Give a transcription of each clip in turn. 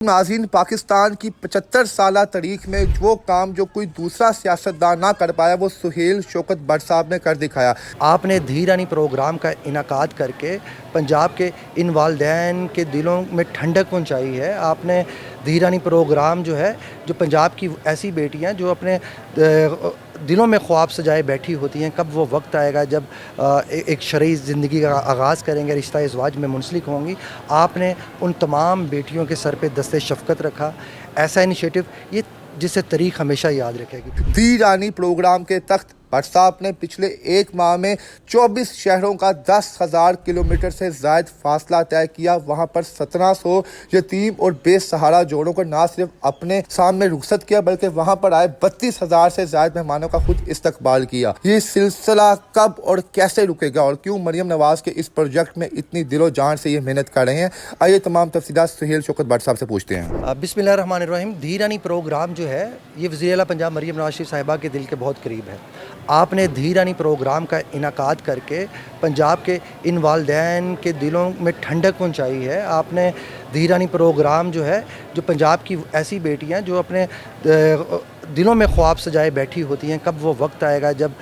नाज़रीन, पाकिस्तान की 75 साला तारीख में वो काम जो कोई दूसरा सियासतदान ना कर पाया वो सुहेल शौकत भट्ट साहब ने कर दिखाया। आपने धीरानी प्रोग्राम का इनकाद करके पंजाब के इन वालिदैन के दिलों में ठंडक पहुंचाई है। आपने धीरानी प्रोग्राम जो है, जो पंजाब की ऐसी बेटियां जो अपने दिलों में ख्वाब सजाए बैठी होती हैं, कब वो वक्त आएगा जब एक शरई ज़िंदगी का आगाज़ करेंगे, रिश्ता इज़वाज में मुंसलिक होंगी। आपने उन तमाम बेटियों के सर पे दस्ते शफ़क़त रखा। ऐसा इनिशिएटिव ये जिसे तारीख़ हमेशा याद रखेगी। धीरानी प्रोग्राम के तख्त भट्ट साहब ने पिछले एक माह में 24 शहरों का 10,000 किलोमीटर से ज़ायद फासला तय किया। वहाँ पर 1700 यतीम और बेसहारा जोड़ों को न सिर्फ अपने सामने रुखसत किया बल्कि वहाँ पर आए 32,000 से ज़ायद मेहमानों का खुद इस्तकबाल किया। ये सिलसिला कब और कैसे रुकेगा और क्यों मरियम नवाज़ के इस प्रोजेक्ट में इतनी दिलो जान से ये मेहनत कर रहे हैं, आइए तमाम तफसीलात सुहेल शौकत भट्ट साहब से पूछते हैं। बिस्मिल्लाहिर्रहमानिर्रहीम। धीरानी प्रोग्राम जो है ये वज़ीर आला पंजाब मरियम नवाज़ शरीफ साहिबा के दिल के बहुत करीब है। आपने धीरानी प्रोग्राम का इनकाद करके पंजाब के इन वालिदैन के दिलों में ठंडक पहुंचाई है। आपने धीरानी प्रोग्राम जो है, जो पंजाब की ऐसी बेटियां जो अपने दिलों में ख्वाब सजाए बैठी होती हैं, कब वो वक्त आएगा जब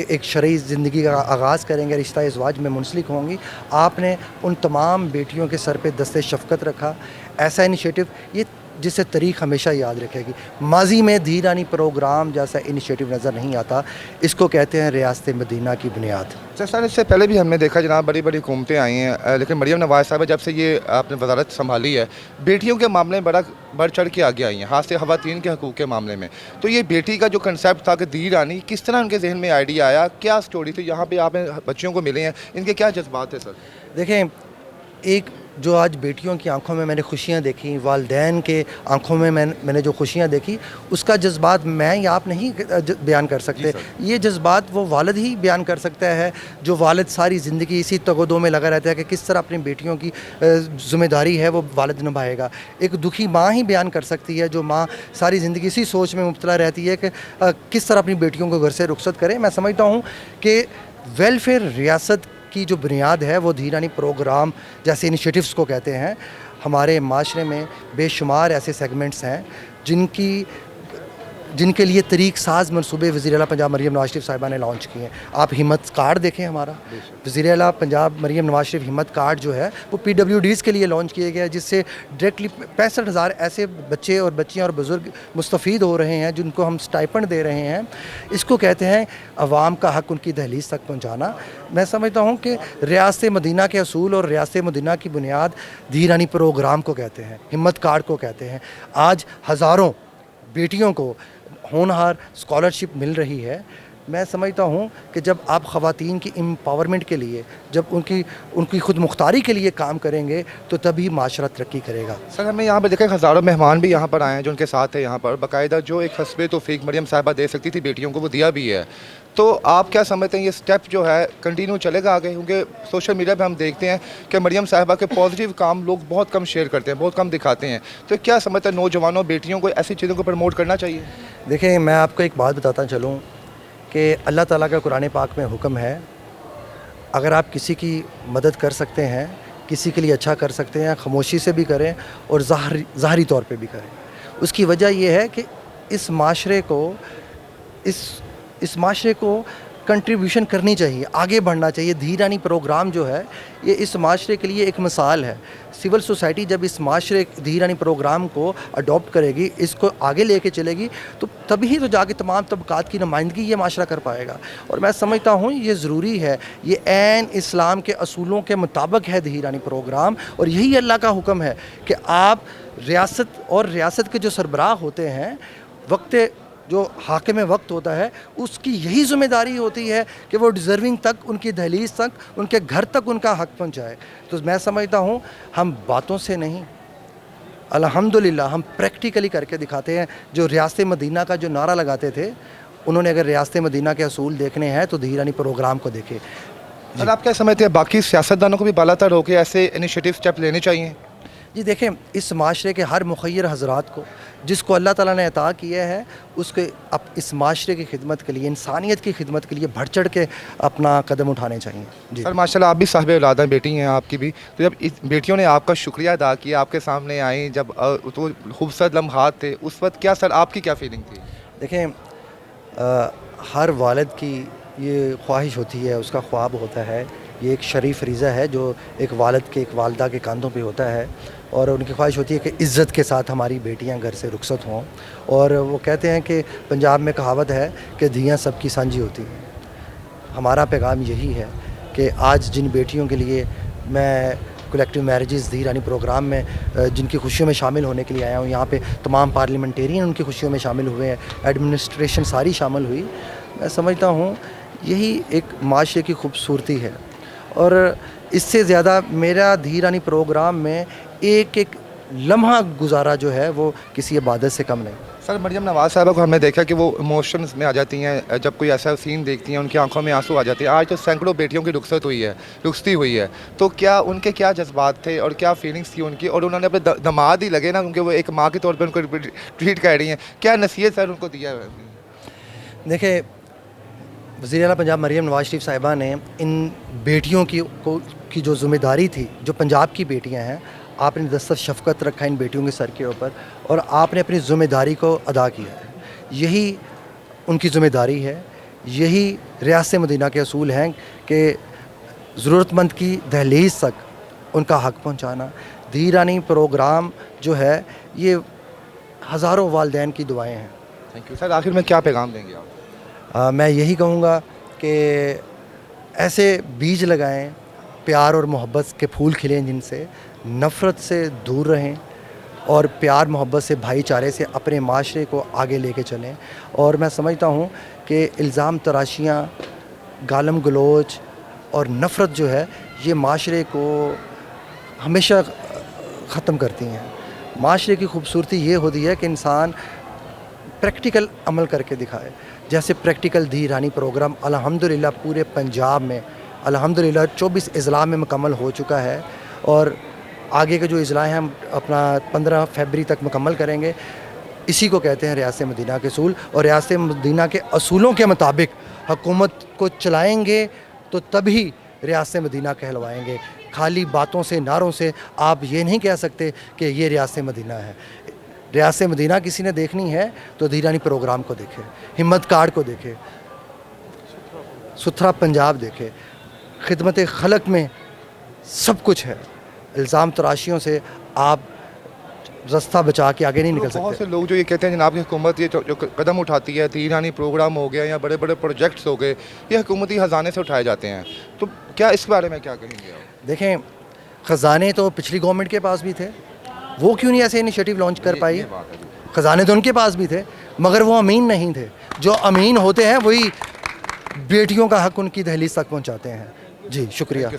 एक शरई ज़िंदगी का आगाज़ करेंगे, रिश्ता इज़वाज में मुंसलिक होंगी। आपने उन तमाम बेटियों के सर पे दस्ते शफ़क़त रखा। ऐसा इनिशिएटिव ये जिसे तारीख़ हमेशा याद रखेगी। माजी में धीरानी प्रोग्राम जैसा इनिशिएटिव नज़र नहीं आता। इसको कहते हैं रियासत मदीना की बुनियाद। सर, इससे पहले भी हमने देखा जनाब, बड़ी बड़ी हुकूमतें आई हैं, लेकिन मरियम नवाज़ साहब जब से ये आपने वजारत संभाली है, बेटियों के मामले में बड़ा बढ़ चढ़ के आगे आई हैं, खास से ख़वातीन के हकूक़ के मामले में। तो ये बेटी का जो कंसेप्ट था कि धीरानी, किस तरह उनके जहन में आइडिया आया, क्या स्टोरी थी, यहाँ पर आप बच्चियों को मिले हैं, इनके क्या जज्बात थे सर? देखें, एक जो आज बेटियों की आंखों में मैंने खुशियाँ देखी, वालिदैन के आंखों में मैंने जो खुशियाँ देखी, उसका जज्बात मैं या आप नहीं बयान कर सकते। ये जज्बात वो वालिद ही बयान कर सकता है, जो वालिद सारी ज़िंदगी इसी तगोदो में लगा रहता है कि किस तरह अपनी बेटियों की ज़िम्मेदारी है वो वालिद निभाएगा। एक दुखी माँ ही बयान कर सकती है, जो माँ सारी ज़िंदगी इसी सोच में मुब्तला रहती है कि किस तरह अपनी बेटियों को घर से रुखसत करें। मैं समझता हूँ कि वेलफेयर रियासत की जो बुनियाद है वो धीरानी प्रोग्राम जैसे इनिशिएटिव्स को कहते हैं। हमारे माशरे में बेशुमार ऐसे सेगमेंट्स हैं जिनके लिए तरीक़ साज मनसूबे वज़ीर आला पंजाब मरियम नवाज़ शरीफ साहिबा ने लॉन्च किए हैं। आप हिम्मत कार्ड देखें, हमारा वज़ीर आला पंजाब मरियम नवाज़ शरीफ हिम्मत कार्ड जो है वो PWDs के लिए लॉन्च किया गया है, जिससे डायरेक्टली 65,000 ऐसे बच्चे और बच्चियाँ और बुज़ुर्ग मुस्तफ़ीद हो रहे हैं, जिनको हम स्टाइपेंड दे रहे हैं। इसको कहते हैं अवाम का हक़ उनकी दहलीज़ तक पहुँचाना। मैं समझता हूँ कि रियासत मदीना के असूल और रियासत मदीना की बुनियाद धीरानी प्रोग्राम को कहते हैं, हिम्मत कार्ड को कहते हैं। आज हज़ारों बेटियों को होनहार स्कॉलरशिप मिल रही है। मैं समझता हूँ कि जब आप ख़वातीन की एम्पावरमेंट के लिए, जब उनकी खुद मुख्तारी के लिए काम करेंगे तो तभी माशरा तरक्की करेगा। सर, हमें यहाँ पर देखें हज़ारों मेहमान भी यहाँ पर आए हैं जो उनके साथ है। यहाँ पर बाकायदा जो एक हस्बे तौफीक मरियम साहिबा दे सकती थी बेटियों को, वो दिया भी है। तो आप क्या समझते हैं ये स्टेप जो है कंटिन्यू चलेगा आगे? क्योंकि सोशल मीडिया पे हम देखते हैं कि मरियम साहिबा के पॉजिटिव काम लोग बहुत कम शेयर करते हैं, बहुत कम दिखाते हैं। तो क्या समझते हैं नौजवानों, बेटियों को ऐसी चीज़ों को प्रमोट करना चाहिए? देखें, मैं आपको एक बात बताता चलूँ कि अल्लाह ताला का कुरान पाक में हुक्म है, अगर आप किसी की मदद कर सकते हैं, किसी के लिए अच्छा कर सकते हैं, खामोशी से भी करें और ज़ाहरी तौर पे भी करें। उसकी वजह यह है कि इस माशरे को कंट्रीब्यूशन करनी चाहिए, आगे बढ़ना चाहिए। धीरानी प्रोग्राम जो है ये इस माशरे के लिए एक मिसाल है। सिविल सोसाइटी जब इस माशरे धीरानी प्रोग्राम को अडॉप्ट करेगी, इसको आगे लेके चलेगी, तो तभी तो जाके तमाम तबकात की नुमाइंदगी ये माशरा कर पाएगा। और मैं समझता हूँ ये ज़रूरी है, ये ऐन इस्लाम के असूलों के मुताबिक है धीरानी प्रोग्राम। और यही अल्लाह का हुक्म है कि आप रियासत के जो सरबराह होते हैं, वक्त जो हाकिम वक्त होता है, उसकी यही ज़िम्मेदारी होती है कि वो डिज़र्विंग तक, उनकी दहलीज़ तक, उनके घर तक उनका हक़ पहुँचाए। तो मैं समझता हूँ हम बातों से नहीं, अल्हम्दुलिल्लाह हम प्रैक्टिकली करके दिखाते हैं। जो रियासत मदीना का जो नारा लगाते थे, उन्होंने अगर रियासत मदीना के असूल देखने हैं तो धीरानी प्रोग्राम को देखे। और आप क्या समझते हैं बाकी सियासतदानों को भी बालातर होकर ऐसे इनिशिएटिव स्टेप लेने चाहिए? जी देखें, इस माशरे के हर मुखय्यर हज़रात को जिसको अल्लाह ताला ने अता किया है उसके अब इस माशरे की खिदमत के लिए, इंसानियत की खिदमत के लिए बढ़ चढ़ के अपना कदम उठाने चाहिए। जी सर माशाल्लाह आप भी साहिब औलाद हैं, बेटी हैं आपकी भी, तो जब इस बेटियों ने आपका शुक्रिया अदा किया, आपके सामने आई, जब तो खूबसूरत लम्हात थे, उस वक्त क्या सर आपकी क्या फीलिंग थी? देखें, हर वालिद की ये ख्वाहिश होती है, उसका ख्वाब होता है, ये एक शरीफ रीज़ा है जो एक वालिद के, एक वालदा के कांधों पे होता है, और उनकी ख्वाहिश होती है कि इज़्ज़त के साथ हमारी बेटियां घर से रुखसत हों। और वो कहते हैं कि पंजाब में कहावत है कि धियाँ सबकी सांझी होती हैं। हमारा पैगाम यही है कि आज जिन बेटियों के लिए मैं कलेक्टिव मैरिजेस धी रानी प्रोग्राम में जिनकी खुशियों में शामिल होने के लिए आया हूँ, यहाँ पे तमाम पार्लियामेंटेरियन उनकी खुशियों में शामिल हुए हैं, एडमिनिस्ट्रेशन सारी शामिल हुई। मैं समझता हूँ यही एक माशरे की खूबसूरती है, और इससे ज़्यादा मेरा धी रानी प्रोग्राम में एक एक लम्हा गुजारा जो है वो किसी इबादत से कम नहीं। सर मरियम नवाज़ साहबा को हमने देखा कि वो इमोशंस में आ जाती हैं, जब कोई ऐसा सीन देखती हैं उनकी आंखों में आंसू आ जाते हैं। आज तो सैकड़ों बेटियों की रुखसती हुई है, तो क्या उनके क्या जज्बात थे और क्या फीलिंग्स थी उनकी, और उन्होंने अपने दामाद ही लगे ना, क्योंकि वो एक माँ के तौर पर उनको ट्रीट कर रही हैं, क्या नसीहत सर उनको दिया है? देखिए, वज़ीर आला पंजाब मरियम नवाज़ शरीफ साहिबा ने इन बेटियों की जो ज़िम्मेदारी थी, जो पंजाब की बेटियां हैं, आपने दस्तक शफ़क़त रखा इन बेटियों के सर के ऊपर, और आपने अपनी ज़िम्मेदारी को अदा किया है। यही उनकी ज़िम्मेदारी है, यही रियासत मदीना के असूल हैं कि ज़रूरतमंद की दहलीज़ तक उनका हक़ पहुँचाना। धी रानी प्रोग्राम जो है ये हज़ारों वालिदैन की दुआएँ हैं। Thank you sir. आखिर में क्या पैगाम देंगे आप? मैं यही कहूँगा कि ऐसे बीज लगाएं, प्यार और मोहब्बत के फूल खिलें, जिनसे नफ़रत से दूर रहें, और प्यार मोहब्बत से, भाईचारे से अपने माशरे को आगे लेके चलें। और मैं समझता हूँ कि इल्ज़ाम तराशियाँ, गालम गलोच और नफ़रत जो है ये माशरे को हमेशा ख़त्म करती हैं। माशरे की खूबसूरती ये होती है कि इंसान प्रैक्टिकल अमल करके दिखाए। जैसे प्रैक्टिकल धी रानी प्रोग्राम अल्हम्दुलिल्लाह पूरे पंजाब में अल्हम्दुलिल्लाह 24 अज़ला में मुकम्मल हो चुका है, और आगे के जो अज़ला हैं हम अपना 15 फरवरी तक मुकम्मल करेंगे। इसी को कहते हैं रियासत मदीना के असूल, और रियासत मदीना के असूलों के मुताबिक हुकूमत को चलाएँगे तो तभी रियासत मदीना कहलवाएँगे। खाली बातों से, नारों से आप ये नहीं कह सकते कि ये रियासत मदीना है। रियासत मदीना किसी ने देखनी है तो धी रानी प्रोग्राम को देखे, हिम्मत कार्ड को देखे, सुथरा पंजाब देखे। खिदमत खलक में सब कुछ है। इल्ज़ाम तराशियों से आप रास्ता बचा के आगे नहीं निकल सकते। बहुत से लोग जो ये कहते हैं जनाब की हुकूमत ये जो कदम उठाती है, धी रानी प्रोग्राम हो गया या बड़े बड़े प्रोजेक्ट्स हो गए, ये हुकूमती ख़जाने से उठाए जाते हैं, तो क्या इस बारे में क्या कहेंगे आप? देखें, ख़जाने तो पिछली गवर्नमेंट के पास भी थे, वो क्यों नहीं ऐसे इनिशिएटिव लॉन्च कर पाई? ख़जाने तो उनके पास भी थे, मगर वो अमीन नहीं थे। जो अमीन होते हैं वही बेटियों का हक़ उनकी दहलीज तक पहुँचाते हैं। जी शुक्रिया।